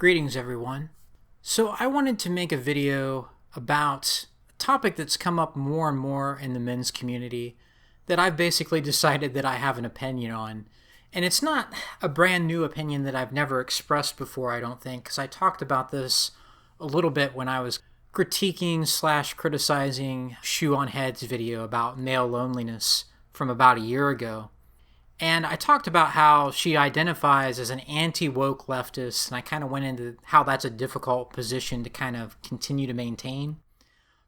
Greetings, everyone. So I wanted to make a video about a topic that's come up more and more in the men's community that I've basically decided that I have an opinion on. And it's not a brand new opinion that I've never expressed before, I don't think, because I talked about this a little bit when I was critiquing/criticizing Shoe on Head's video about male loneliness from about a year ago. And I talked about how she identifies as an anti-woke leftist, and I kind of went into how that's a difficult position to kind of continue to maintain.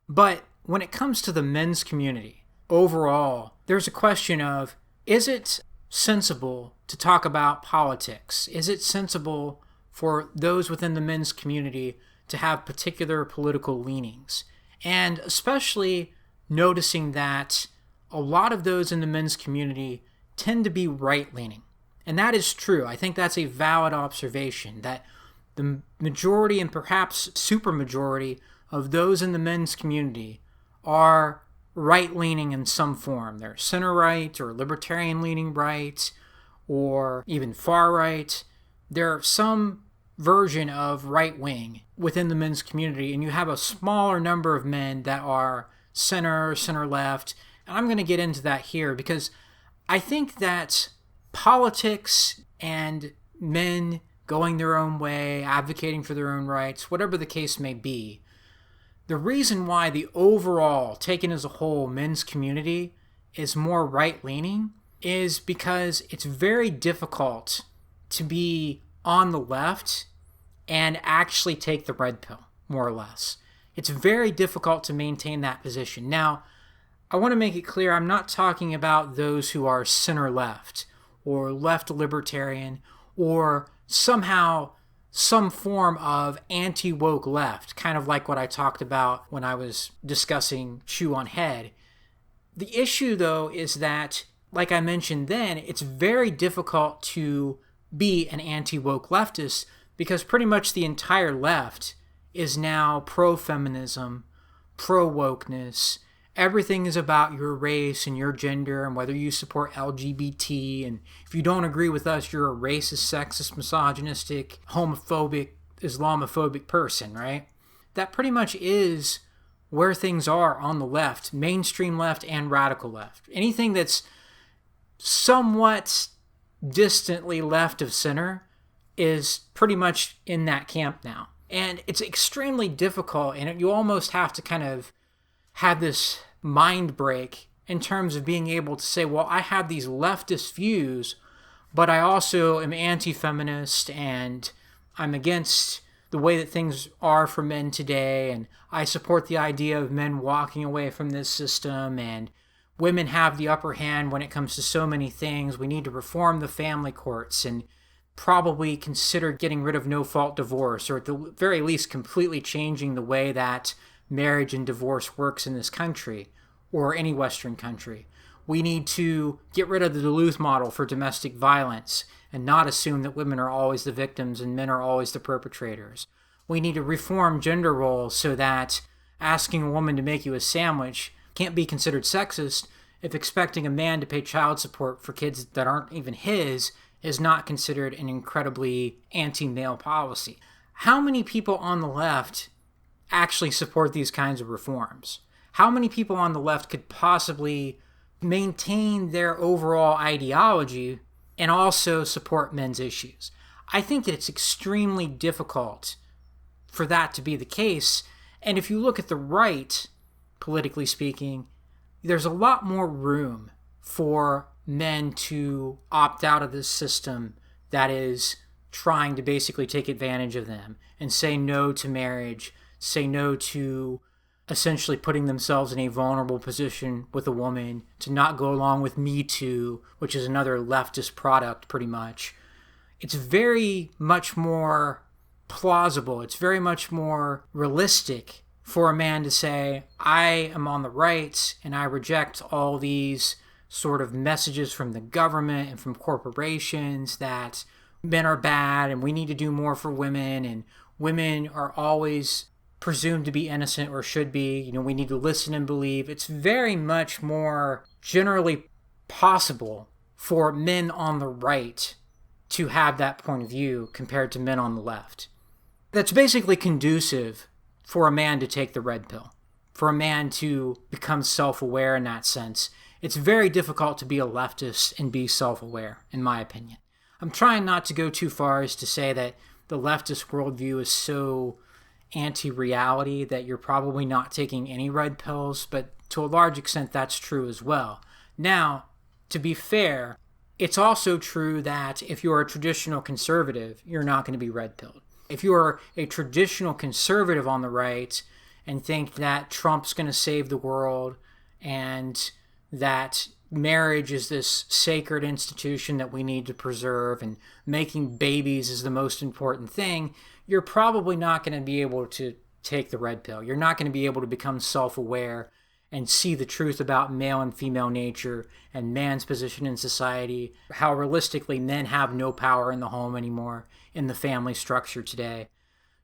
But when it comes to the men's community, overall, there's a question of, is it sensible to talk about politics? Is it sensible for those within the men's community to have particular political leanings? And especially noticing that a lot of those in the men's community tend to be right-leaning. And that is true. I think that's a valid observation, that the majority and perhaps supermajority of those in the men's community are right-leaning in some form. They're center-right or libertarian-leaning right or even far-right. There's some version of right-wing within the men's community, and you have a smaller number of men that are center-left. And I'm going to get into that here because I think that politics and men going their own way, advocating for their own rights, whatever the case may be, the reason why the overall, taken as a whole, men's community is more right-leaning is because it's very difficult to be on the left and actually take the red pill, more or less. It's very difficult to maintain that position. Now, I want to make it clear I'm not talking about those who are center-left or left libertarian or somehow some form of anti-woke left, kind of like what I talked about when I was discussing Shoe on Head. The issue, though, is that, like I mentioned then, it's very difficult to be an anti-woke leftist because pretty much the entire left is now pro-feminism, pro-wokeness. Everything is about your race and your gender and whether you support LGBT. And if you don't agree with us, you're a racist, sexist, misogynistic, homophobic, Islamophobic person, right? That pretty much is where things are on the left, mainstream left and radical left. Anything that's somewhat distantly left of center is pretty much in that camp now. And it's extremely difficult, and you almost have to kind of have this mind break in terms of being able to say, well, I have these leftist views, but I also am anti-feminist and I'm against the way that things are for men today, and I support the idea of men walking away from this system, and women have the upper hand when it comes to so many things. We need to reform the family courts and probably consider getting rid of no-fault divorce, or at the very least completely changing the way that marriage and divorce works in this country or any Western country. We need to get rid of the Duluth model for domestic violence and not assume that women are always the victims and men are always the perpetrators. We need to reform gender roles so that asking a woman to make you a sandwich can't be considered sexist if expecting a man to pay child support for kids that aren't even his is not considered an incredibly anti-male policy. How many people on the left actually support these kinds of reforms? How many people on the left could possibly maintain their overall ideology and also support men's issues? I think that it's extremely difficult for that to be the case. And if you look at the right, politically speaking, there's a lot more room for men to opt out of this system that is trying to basically take advantage of them and say no to marriage, say no to essentially putting themselves in a vulnerable position with a woman, to not go along with Me Too, which is another leftist product pretty much. It's very much more plausible. It's very much more realistic for a man to say, I am on the right and I reject all these sort of messages from the government and from corporations that men are bad and we need to do more for women and women are always presumed to be innocent or should be. We need to listen and believe. It's very much more generally possible for men on the right to have that point of view compared to men on the left. that's basically conducive for a man to take the red pill, for a man to become self-aware in that sense. It's very difficult to be a leftist and be self-aware, in my opinion. I'm trying not to go too far as to say that the leftist worldview is so anti-reality that you're probably not taking any red pills, but to a large extent that's true as well. Now, to be fair, it's also true that if you're a traditional conservative, you're not going to be red pilled. If you're a traditional conservative on the right and think that Trump's going to save the world and that marriage is this sacred institution that we need to preserve and making babies is the most important thing, you're probably not going to be able to take the red pill. You're not going to be able to become self-aware and see the truth about male and female nature and man's position in society, how realistically men have no power in the home anymore, in the family structure today.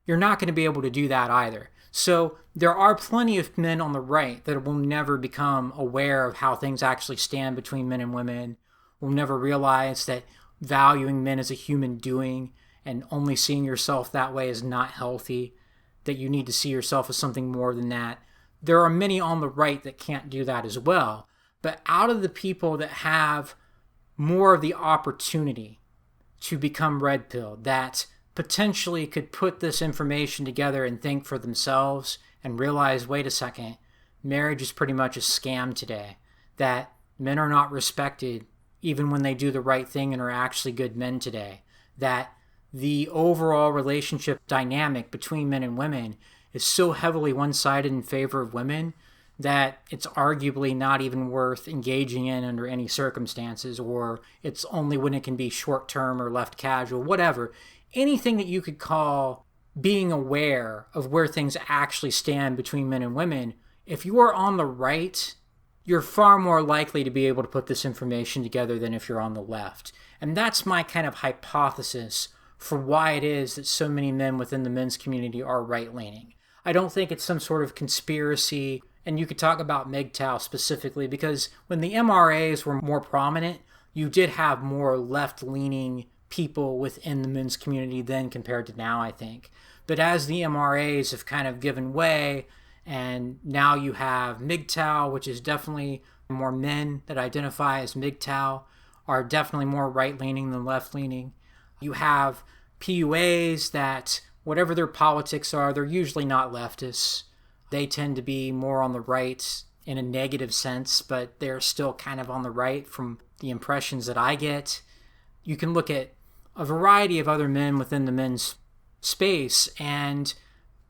You're not going to be able to do that either. So there are plenty of men on the right that will never become aware of how things actually stand between men and women, will never realize that valuing men as a human doing and only seeing yourself that way is not healthy, that you need to see yourself as something more than that. There are many on the right that can't do that as well. But out of the people that have more of the opportunity to become red pilled, that potentially could put this information together and think for themselves and realize, wait a second, marriage is pretty much a scam today, that men are not respected even when they do the right thing and are actually good men today, that the overall relationship dynamic between men and women is so heavily one-sided in favor of women that it's arguably not even worth engaging in under any circumstances, or it's only when it can be short-term or left casual, whatever. Anything that you could call being aware of where things actually stand between men and women, if you are on the right, you're far more likely to be able to put this information together than if you're on the left. And that's my kind of hypothesis for why it is that so many men within the men's community are right-leaning. I don't think it's some sort of conspiracy, and you could talk about MGTOW specifically, because when the MRAs were more prominent, you did have more left-leaning people within the men's community then compared to now, I think. But as the MRAs have kind of given way, and now you have MGTOW, which is definitely more men that identify as MGTOW, are definitely more right-leaning than left-leaning. You have PUAs that, whatever their politics are, they're usually not leftists. They tend to be more on the right in a negative sense, but they're still kind of on the right from the impressions that I get. You can look at a variety of other men within the men's space, and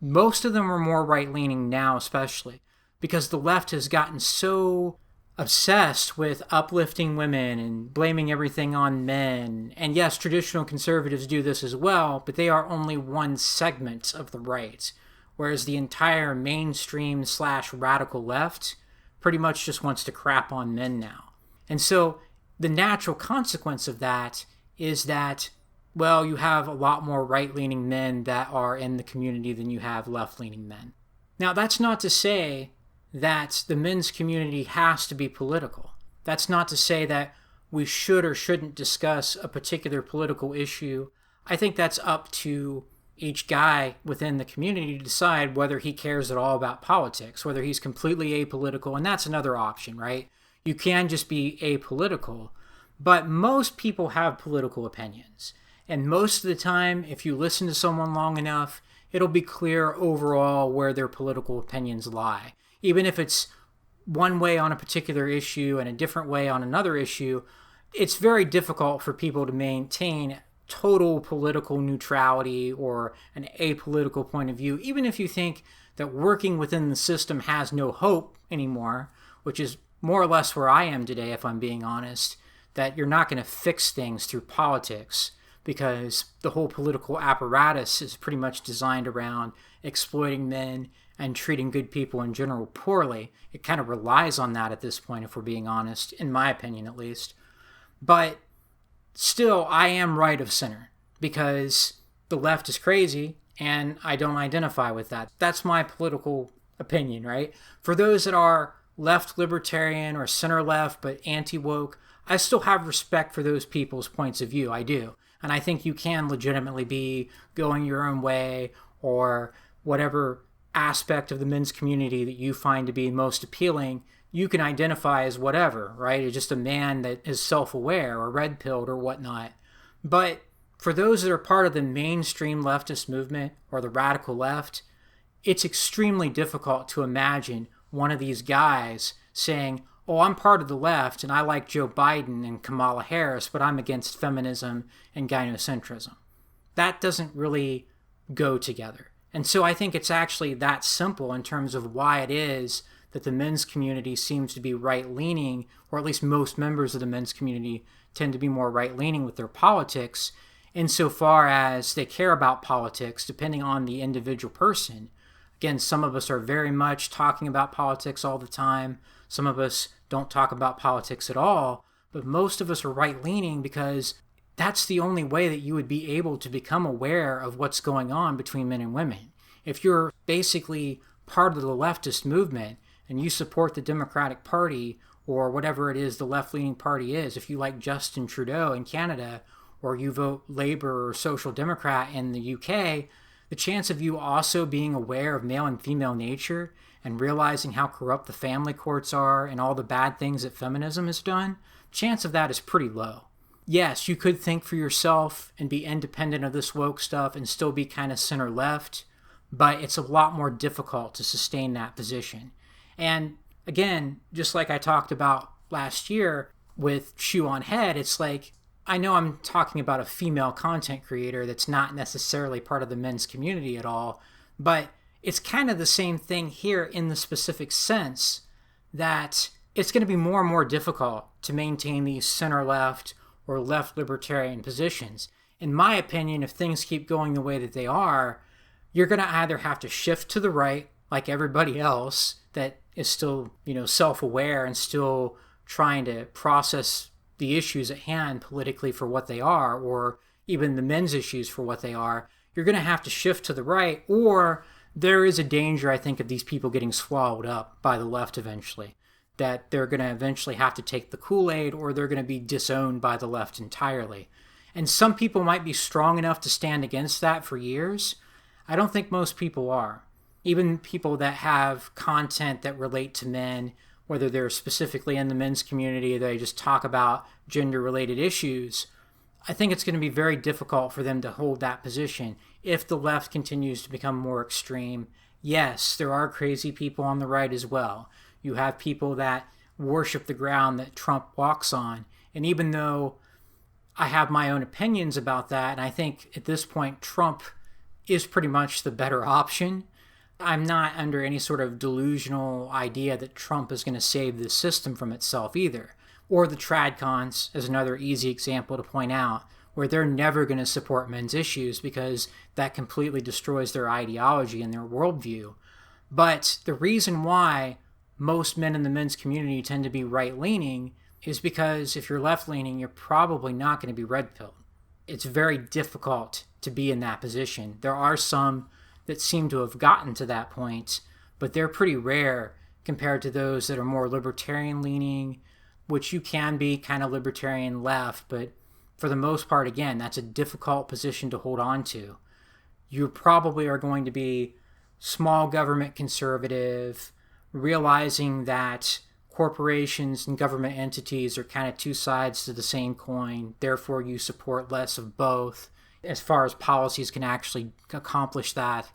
most of them are more right-leaning now, especially because the left has gotten so obsessed with uplifting women and blaming everything on men. And yes, traditional conservatives do this as well, but they are only one segment of the right, whereas the entire mainstream / radical left pretty much just wants to crap on men now. And so the natural consequence of that is that, well, you have a lot more right-leaning men that are in the community than you have left-leaning men. Now, that's not to say that the men's community has to be political. That's not to say that we should or shouldn't discuss a particular political issue. I think that's up to each guy within the community to decide whether he cares at all about politics, whether he's completely apolitical, and that's another option, right? You can just be apolitical, but most people have political opinions. And most of the time, if you listen to someone long enough, it'll be clear overall where their political opinions lie. Even if it's one way on a particular issue and a different way on another issue, it's very difficult for people to maintain total political neutrality or an apolitical point of view, even if you think that working within the system has no hope anymore, which is more or less where I am today, if I'm being honest, that you're not going to fix things through politics, because the whole political apparatus is pretty much designed around exploiting men and treating good people in general poorly. It kind of relies on that at this point, if we're being honest, in my opinion at least. But still, I am right of center, because the left is crazy and I don't identify with that. That's my political opinion, right? For those that are left libertarian or center left but anti-woke, I still have respect for those people's points of view. I do. And I think you can legitimately be going your own way, or whatever aspect of the men's community that you find to be most appealing, you can identify as whatever, right? It's just a man that is self-aware or red-pilled or whatnot. But for those that are part of the mainstream leftist movement or the radical left, it's extremely difficult to imagine one of these guys saying, oh, I'm part of the left and I like Joe Biden and Kamala Harris, but I'm against feminism and gynocentrism. That doesn't really go together. And so I think it's actually that simple in terms of why it is that the men's community seems to be right-leaning, or at least most members of the men's community tend to be more right-leaning with their politics, insofar as they care about politics, depending on the individual person. Again, some of us are very much talking about politics all the time. Some of us don't talk about politics at all. But most of us are right-leaning because that's the only way that you would be able to become aware of what's going on between men and women. If you're basically part of the leftist movement and you support the Democratic Party or whatever it is the left-leaning party is, if you like Justin Trudeau in Canada or you vote Labour or Social Democrat in the UK, the chance of you also being aware of male and female nature and realizing how corrupt the family courts are and all the bad things that feminism has done, chance of that is pretty low. Yes, you could think for yourself and be independent of this woke stuff and still be kind of center-left, but it's a lot more difficult to sustain that position. And again, just like I talked about last year with Shoe on Head, it's like, I know I'm talking about a female content creator that's not necessarily part of the men's community at all, but it's kind of the same thing here in the specific sense that it's going to be more and more difficult to maintain these center-left or left libertarian positions. In my opinion, if things keep going the way that they are, you're going to either have to shift to the right, like everybody else that is still, self-aware and still trying to process the issues at hand politically for what they are, or even the men's issues for what they are. You're going to have to shift to the right, or there is a danger, I think, of these people getting swallowed up by the left eventually, that they're going to eventually have to take the Kool-Aid, or they're going to be disowned by the left entirely. And some people might be strong enough to stand against that for years. I don't think most people are. Even people that have content that relate to men, whether they're specifically in the men's community, they just talk about gender-related issues, I think it's going to be very difficult for them to hold that position if the left continues to become more extreme. Yes, there are crazy people on the right as well. You have people that worship the ground that Trump walks on. And even though I have my own opinions about that, and I think at this point Trump is pretty much the better option, I'm not under any sort of delusional idea that Trump is going to save the system from itself either. Or the TradCons is another easy example to point out, where they're never going to support men's issues because that completely destroys their ideology and their worldview. But the reason why most men in the men's community tend to be right-leaning is because if you're left-leaning, you're probably not going to be red-pilled. It's very difficult to be in that position. There are some that seem to have gotten to that point, but they're pretty rare compared to those that are more libertarian-leaning, which you can be kind of libertarian left, but for the most part, again, that's a difficult position to hold on to. You probably are going to be small government conservative, realizing that corporations and government entities are kind of two sides to the same coin. Therefore, you support less of both as far as policies can actually accomplish that.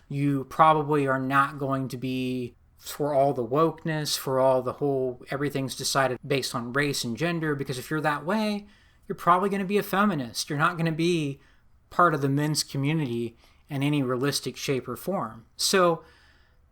You probably are not going to be for all the wokeness, for all the whole everything's decided based on race and gender, because if you're that way, you're probably going to be a feminist. You're not going to be part of the men's community in any realistic shape or form. So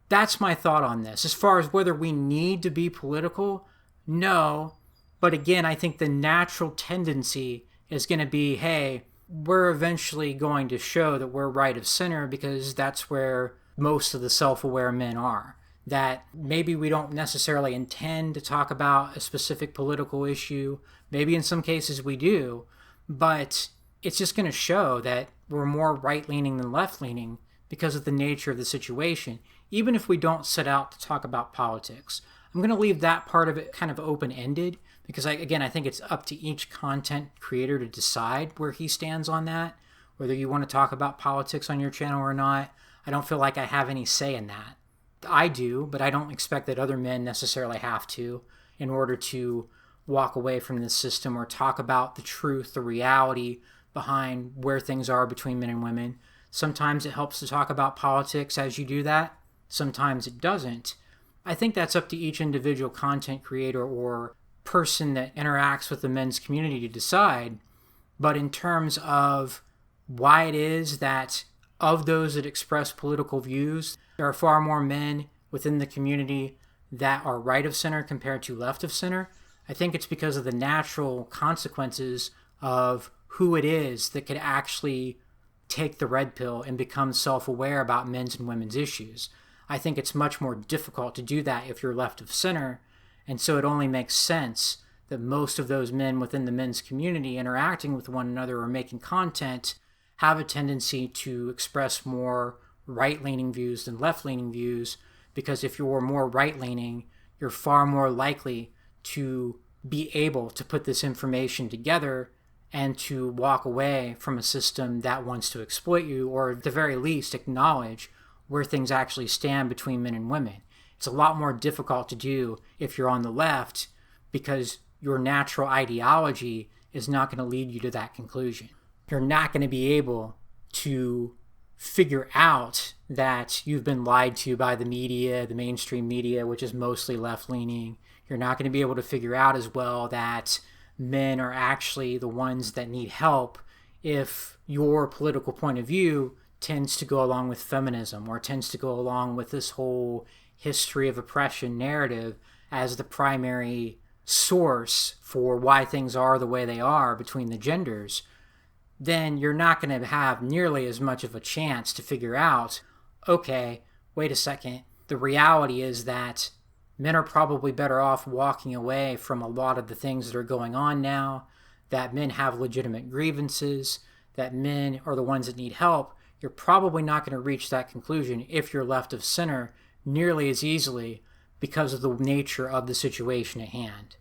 that's my thought on this. As far as whether we need to be political, no. But again, I think the natural tendency is going to be, hey, we're eventually going to show that we're right of center because that's where most of the self-aware men are. That maybe we don't necessarily intend to talk about a specific political issue. Maybe in some cases we do, but it's just going to show that we're more right-leaning than left-leaning because of the nature of the situation, even if we don't set out to talk about politics. I'm going to leave that part of it kind of open-ended Because again, I think it's up to each content creator to decide where he stands on that, whether you want to talk about politics on your channel or not. I don't feel like I have any say in that. I do, but I don't expect that other men necessarily have to in order to walk away from this system or talk about the truth, the reality behind where things are between men and women. Sometimes it helps to talk about politics as you do that. Sometimes it doesn't. I think that's up to each individual content creator or person that interacts with the men's community to decide. But in terms of why it is that of those that express political views, there are far more men within the community that are right of center compared to left of center, I think it's because of the natural consequences of who it is that could actually take the red pill and become self-aware about men's and women's issues. I think it's much more difficult to do that if you're left of center, and so it only makes sense that most of those men within the men's community interacting with one another or making content have a tendency to express more right-leaning views than left-leaning views, because if you're more right-leaning, you're far more likely to be able to put this information together and to walk away from a system that wants to exploit you, or at the very least acknowledge where things actually stand between men and women. It's a lot more difficult to do if you're on the left, because your natural ideology is not going to lead you to that conclusion. You're not going to be able to figure out that you've been lied to by the media, the mainstream media, which is mostly left-leaning. You're not going to be able to figure out as well that men are actually the ones that need help if your political point of view tends to go along with feminism or tends to go along with this whole history of oppression narrative as the primary source for why things are the way they are between the genders. Then you're not going to have nearly as much of a chance to figure out, okay, wait a second, the reality is that men are probably better off walking away from a lot of the things that are going on now, that men have legitimate grievances, that men are the ones that need help. You're probably not going to reach that conclusion if you're left of center nearly as easily because of the nature of the situation at hand.